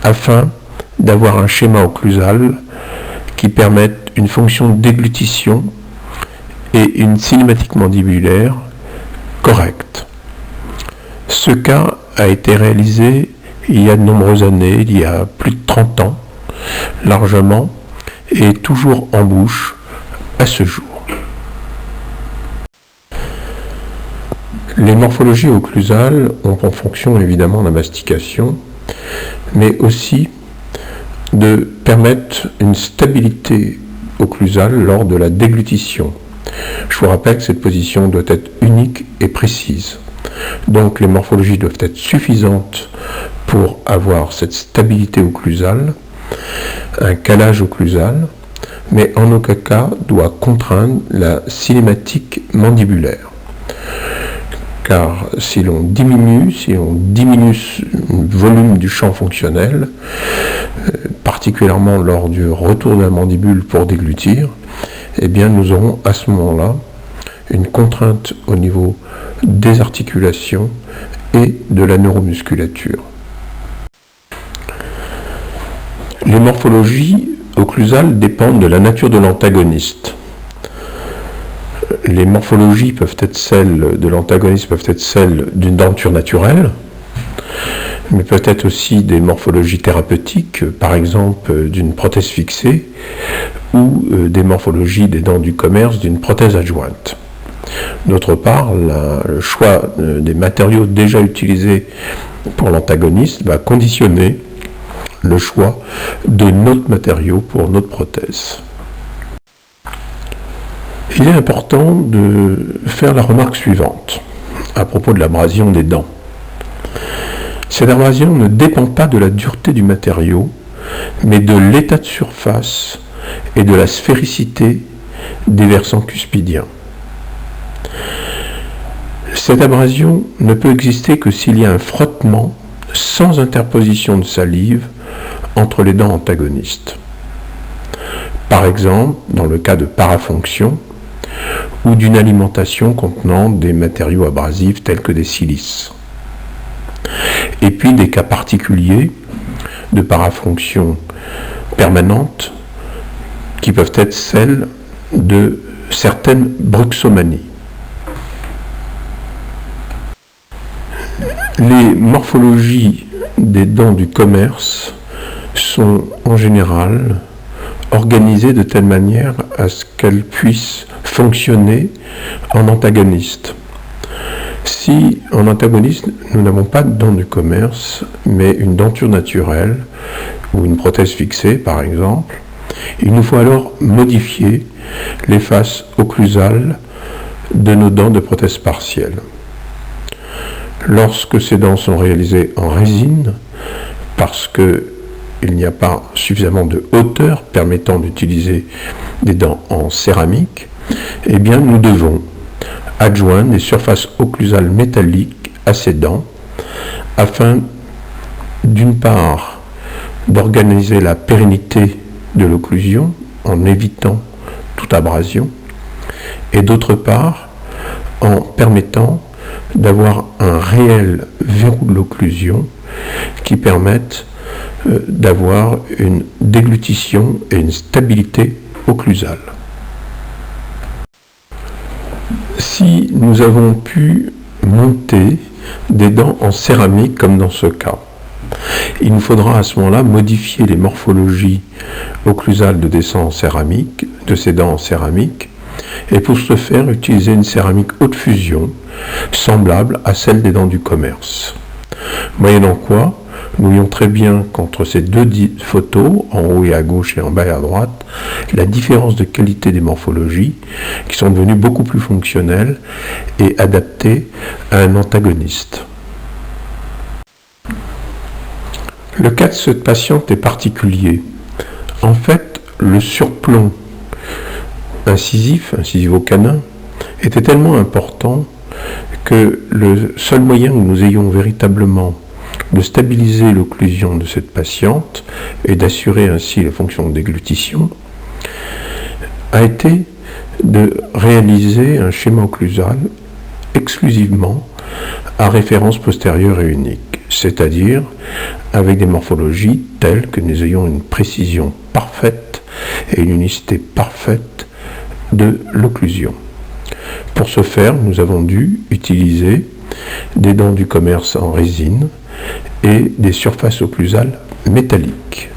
afin d'avoir un schéma occlusal qui permette une fonction de déglutition et une cinématique mandibulaire correcte. Ce cas a été réalisé il y a de nombreuses années, il y a plus de 30 ans, largement, et toujours en bouche à ce jour. Les morphologies occlusales ont pour fonction évidemment la mastication, mais aussi de permettre une stabilité occlusale lors de la déglutition. Je vous rappelle que cette position doit être unique et précise. Donc les morphologies doivent être suffisantes pour avoir cette stabilité occlusale, un calage occlusal, mais en aucun cas doit contraindre la cinématique mandibulaire. Car si l'on diminue le volume du champ fonctionnel, particulièrement lors du retour de la mandibule pour déglutir, eh bien nous aurons à ce moment-là une contrainte au niveau des articulations et de la neuromusculature. Les morphologies occlusales dépendent de la nature de l'antagoniste. Les morphologies peuvent être celles de l'antagoniste, peuvent être celles d'une denture naturelle, mais peut-être aussi des morphologies thérapeutiques, par exemple d'une prothèse fixée, ou des morphologies des dents du commerce d'une prothèse adjointe. D'autre part, le choix des matériaux déjà utilisés pour l'antagoniste va conditionner le choix de notre matériau pour notre prothèse. Il est important de faire la remarque suivante à propos de l'abrasion des dents. Cette abrasion ne dépend pas de la dureté du matériau, mais de l'état de surface et de la sphéricité des versants cuspidiens. Cette abrasion ne peut exister que s'il y a un frottement sans interposition de salive entre les dents antagonistes. Par exemple, dans le cas de parafonction ou d'une alimentation contenant des matériaux abrasifs tels que des silices. Et puis des cas particuliers de parafonction permanente qui peuvent être celles de certaines bruxomanies. Les morphologies des dents du commerce sont en général organisées de telle manière à ce qu'elles puissent fonctionner en antagoniste. Si en antagoniste nous n'avons pas de dents du commerce, mais une denture naturelle ou une prothèse fixée par exemple, il nous faut alors modifier les faces occlusales de nos dents de prothèse partielle. Lorsque ces dents sont réalisées en résine, parce qu'il n'y a pas suffisamment de hauteur permettant d'utiliser des dents en céramique, eh bien nous devons adjoindre des surfaces occlusales métalliques à ces dents afin d'une part d'organiser la pérennité de l'occlusion en évitant toute abrasion et d'autre part en permettant d'avoir un réel verrou de l'occlusion qui permette d'avoir une déglutition et une stabilité occlusale. Si nous avons pu monter des dents en céramique comme dans ce cas, il nous faudra à ce moment-là modifier les morphologies occlusales de ces dents en céramique et pour ce faire utiliser une céramique haute fusion, semblable à celle des dents du commerce. Moyennant quoi, nous voyons très bien qu'entre ces deux photos, en haut et à gauche et en bas et à droite, la différence de qualité des morphologies qui sont devenues beaucoup plus fonctionnelles et adaptées à un antagoniste. Le cas de cette patiente est particulier. En fait, le surplomb incisif au canin, était tellement important que le seul moyen que nous ayons véritablement de stabiliser l'occlusion de cette patiente et d'assurer ainsi la fonction de déglutition a été de réaliser un schéma occlusal exclusivement à référence postérieure et unique, c'est-à-dire avec des morphologies telles que nous ayons une précision parfaite et une unicité parfaite de l'occlusion. Pour ce faire, nous avons dû utiliser des dents du commerce en résine et des surfaces occlusales métalliques.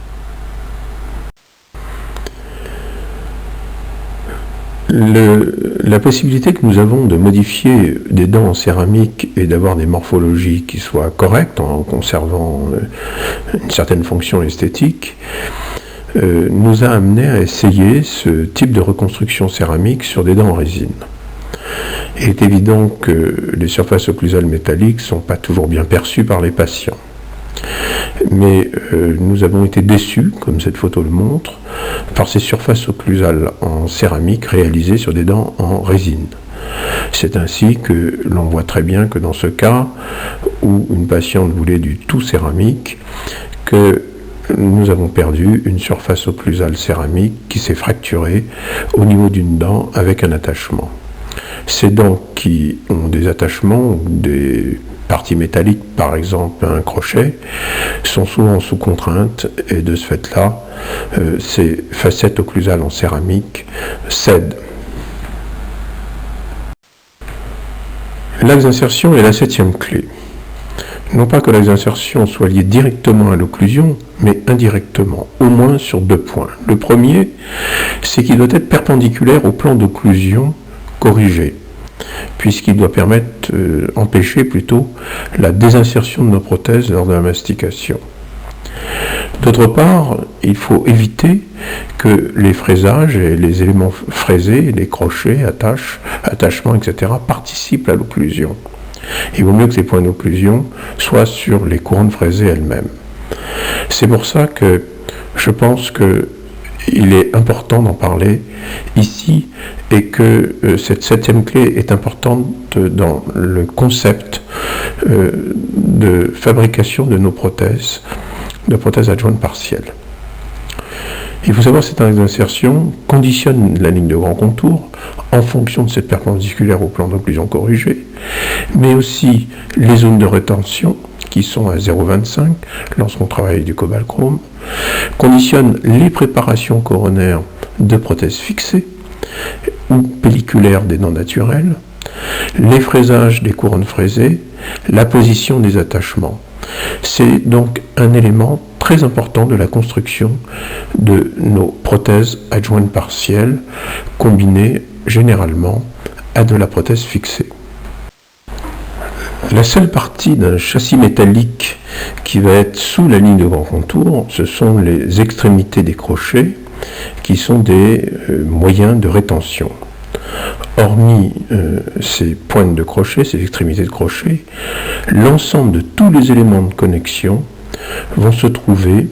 La possibilité que nous avons de modifier des dents en céramique et d'avoir des morphologies qui soient correctes en conservant une certaine fonction esthétique nous a amené à essayer ce type de reconstruction céramique sur des dents en résine. Il est évident que les surfaces occlusales métalliques ne sont pas toujours bien perçues par les patients. Mais nous avons été déçus, comme cette photo le montre, par ces surfaces occlusales en céramique réalisées sur des dents en résine. C'est ainsi que l'on voit très bien que dans ce cas, où une patiente voulait du tout céramique, que nous avons perdu une surface occlusale céramique qui s'est fracturée au niveau d'une dent avec un attachement. Ces dents qui ont des attachements, des parties métalliques, par exemple un crochet, sont souvent sous contrainte et de ce fait-là, ces facettes occlusales en céramique cèdent. L'axe d'insertion est la 7e clé. Non pas que l'axe d'insertion soit lié directement à l'occlusion, mais indirectement, au moins sur 2 points. Le premier, c'est qu'il doit être perpendiculaire au plan d'occlusion corrigé, puisqu'il doit empêcher plutôt la désinsertion de nos prothèses lors de la mastication. D'autre part, il faut éviter que les fraisages et les éléments fraisés, les crochets, attachements, etc., participent à l'occlusion. Il vaut mieux que ces points d'occlusion soient sur les couronnes fraisées elles-mêmes. C'est pour ça que je pense qu'il est important d'en parler ici et que cette 7e clé est importante dans le concept de fabrication de nos prothèses, de prothèses adjointes partielles. Il faut savoir que cet axe d'insertion conditionne la ligne de grand contour en fonction de cette perpendiculaire au plan d'occlusion corrigé, mais aussi les zones de rétention qui sont à 0,25 lorsqu'on travaille du cobalt-chrome, conditionne les préparations coronaires de prothèses fixées ou pelliculaires des dents naturelles, les fraisages des couronnes fraisées, la position des attachements. C'est donc un élément très important de la construction de nos prothèses adjointes partielles, combinées généralement à de la prothèse fixée. La seule partie d'un châssis métallique qui va être sous la ligne de grand contour, ce sont les extrémités des crochets, qui sont des moyens de rétention. Hormis ces pointes de crochet, ces extrémités de crochet, l'ensemble de tous les éléments de connexion vont se trouver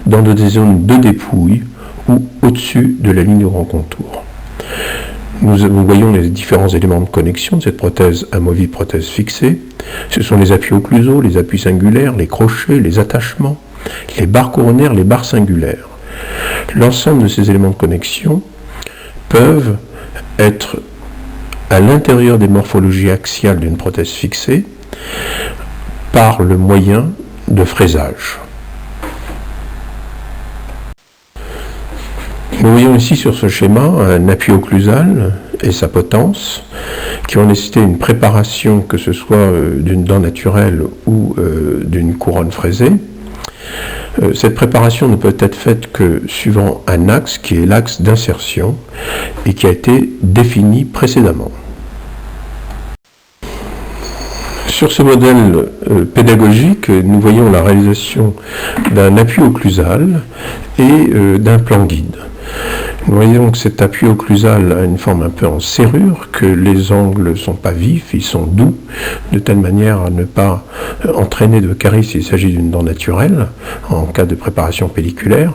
dans des zones de dépouille ou au-dessus de la ligne de grand contour. Nous voyons les différents éléments de connexion de cette prothèse amovible, prothèse fixée. Ce sont les appuis occlusaux, les appuis singulaires, les crochets, les attachements, les barres coronaires, les barres singulaires. L'ensemble de ces éléments de connexion peuvent être à l'intérieur des morphologies axiales d'une prothèse fixée par le moyen de fraisage. Nous voyons ici sur ce schéma un appui occlusal et sa potence qui ont nécessité une préparation, que ce soit d'une dent naturelle ou d'une couronne fraisée, Cette préparation ne peut être faite que suivant un axe qui est l'axe d'insertion et qui a été défini précédemment. Sur ce modèle pédagogique, nous voyons la réalisation d'un appui occlusal et d'un plan guide. Nous voyons que cet appui occlusal a une forme un peu en serrure, que les angles ne sont pas vifs, ils sont doux, de telle manière à ne pas entraîner de carie s'il s'agit d'une dent naturelle, en cas de préparation pelliculaire.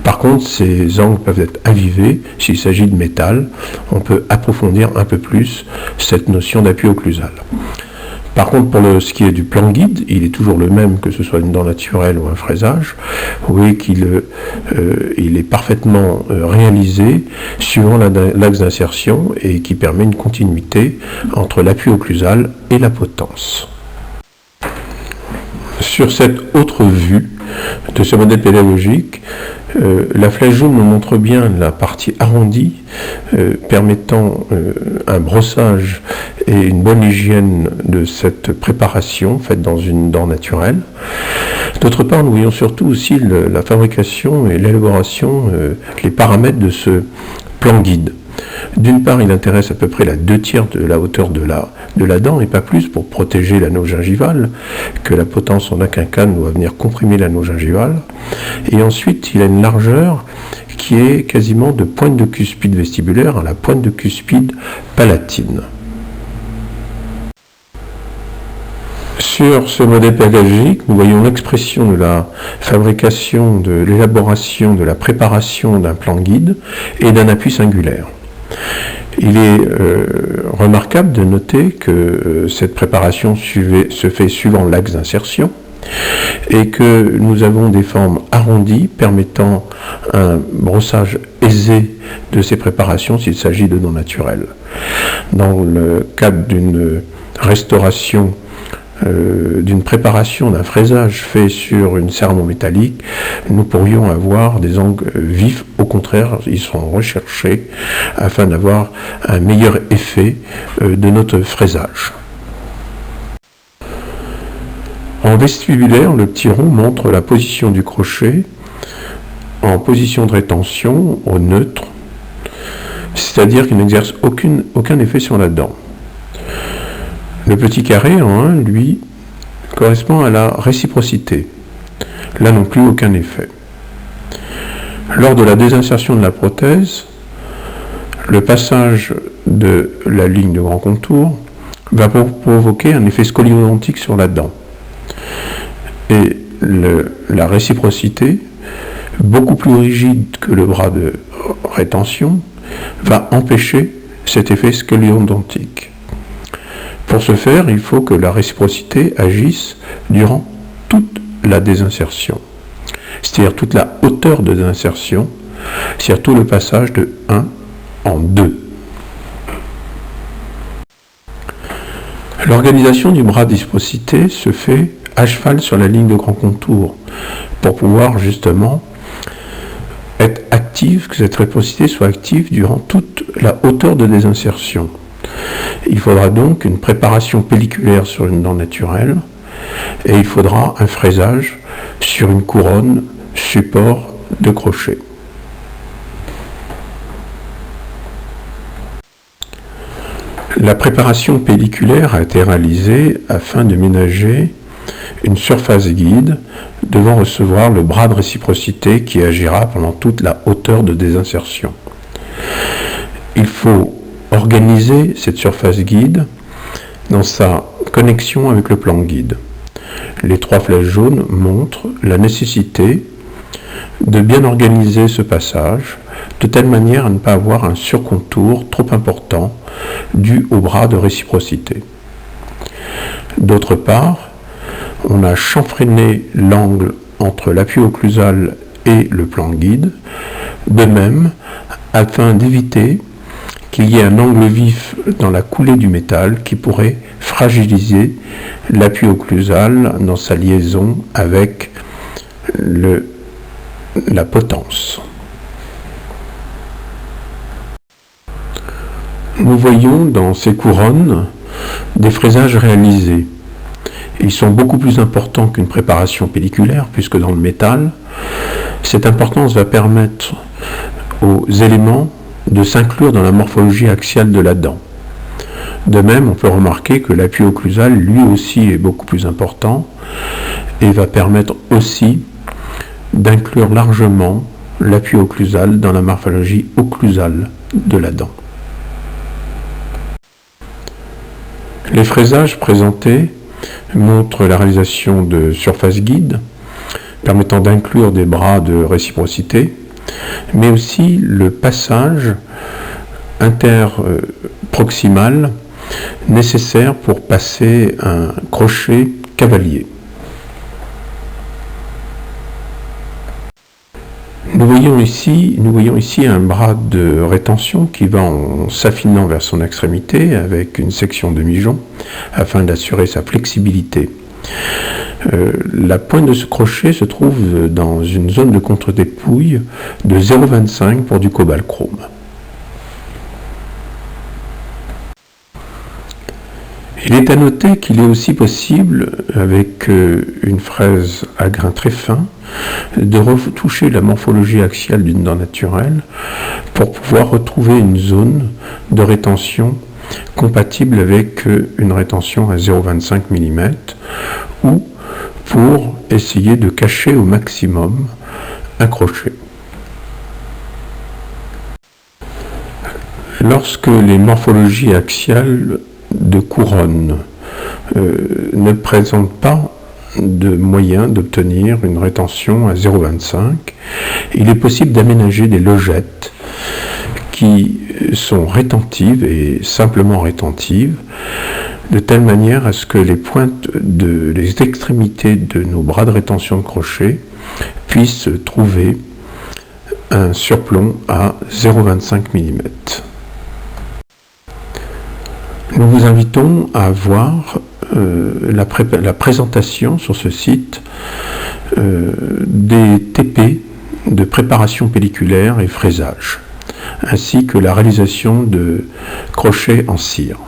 Par contre, ces angles peuvent être avivés s'il s'agit de métal. On peut approfondir un peu plus cette notion d'appui occlusal. Par contre, pour ce qui est du plan guide, il est toujours le même, que ce soit une dent naturelle ou un fraisage. Vous voyez qu'il est parfaitement réalisé suivant l'axe d'insertion et qui permet une continuité entre l'appui occlusal et la potence. Sur cette autre vue de ce modèle pédagogique, la flèche jaune nous montre bien la partie arrondie permettant un brossage et une bonne hygiène de cette préparation faite dans une dent naturelle. D'autre part, nous voyons surtout aussi la fabrication et l'élaboration, les paramètres de ce plan guide. D'une part, il intéresse à peu près la 2/3 de la hauteur de la dent et pas plus pour protéger l'anneau gingival, que la potence en aucun cas ne doit venir comprimer l'anneau gingival. Et ensuite, il a une largeur qui est quasiment de pointe de cuspide vestibulaire à la pointe de cuspide palatine. Sur ce modèle pédagogique, nous voyons l'expression de la fabrication, de l'élaboration, de la préparation d'un plan guide et d'un appui singulaire. Il est remarquable de noter que cette préparation se fait suivant l'axe d'insertion et que nous avons des formes arrondies permettant un brossage aisé de ces préparations s'il s'agit de dents naturelles. Dans le cadre d'une restauration d'une préparation d'un fraisage fait sur une céramo métallique, nous pourrions avoir des angles vifs. Au contraire, ils sont recherchés afin d'avoir un meilleur effet de notre fraisage. En vestibulaire, le petit rond montre la position du crochet en position de rétention au neutre, c'est-à-dire qu'il n'exerce aucun effet sur la dent. Le petit carré en 1, lui, correspond à la réciprocité. Là non plus, aucun effet. Lors de la désinsertion de la prothèse, le passage de la ligne de grand contour va provoquer un effet scoliodontique sur la dent. Et la réciprocité, beaucoup plus rigide que le bras de rétention, va empêcher cet effet scoliodontique. Pour ce faire, il faut que la réciprocité agisse durant toute la désinsertion, c'est-à-dire toute la hauteur de désinsertion, c'est-à-dire tout le passage de 1 en 2. L'organisation du bras de réciprocité se fait à cheval sur la ligne de grand contour pour pouvoir justement être active, que cette réciprocité soit active durant toute la hauteur de désinsertion. Il faudra donc une préparation pelliculaire sur une dent naturelle et il faudra un fraisage sur une couronne support de crochet. La préparation pelliculaire a été réalisée afin de ménager une surface guide devant recevoir le bras de réciprocité qui agira pendant toute la hauteur de désinsertion. Il faut organiser cette surface guide dans sa connexion avec le plan guide. Les 3 flèches jaunes montrent la nécessité de bien organiser ce passage de telle manière à ne pas avoir un surcontour trop important dû au bras de réciprocité. D'autre part, on a chanfreiné l'angle entre l'appui occlusal et le plan guide, de même afin d'éviter qu'il y ait un angle vif dans la coulée du métal qui pourrait fragiliser l'appui occlusal dans sa liaison avec la potence. Nous voyons dans ces couronnes des fraisages réalisés. Ils sont beaucoup plus importants qu'une préparation pelliculaire, puisque dans le métal, cette importance va permettre aux éléments de s'inclure dans la morphologie axiale de la dent. De même, on peut remarquer que l'appui occlusal, lui aussi, est beaucoup plus important et va permettre aussi d'inclure largement l'appui occlusal dans la morphologie occlusale de la dent. Les fraisages présentés montrent la réalisation de surfaces guides permettant d'inclure des bras de réciprocité, mais aussi le passage interproximal nécessaire pour passer un crochet cavalier. Nous voyons ici un bras de rétention qui va en s'affinant vers son extrémité avec une section demi-jonc afin d'assurer sa flexibilité. La pointe de ce crochet se trouve dans une zone de contre-dépouille de 0,25 pour du cobalt-chrome. Il est à noter qu'il est aussi possible, avec une fraise à grain très fin, de retoucher la morphologie axiale d'une dent naturelle pour pouvoir retrouver une zone de rétention compatible avec une rétention à 0,25 mm ou pour essayer de cacher au maximum un crochet. Lorsque les morphologies axiales de couronne ne présentent pas de moyen d'obtenir une rétention à 0,25, il est possible d'aménager des logettes qui sont rétentives et simplement rétentives, de telle manière à ce que les pointes les extrémités de nos bras de rétention de crochet puissent trouver un surplomb à 0,25 mm. Nous vous invitons à voir la présentation sur ce site des TP de préparation pelliculaire et fraisage, ainsi que la réalisation de crochets en cire.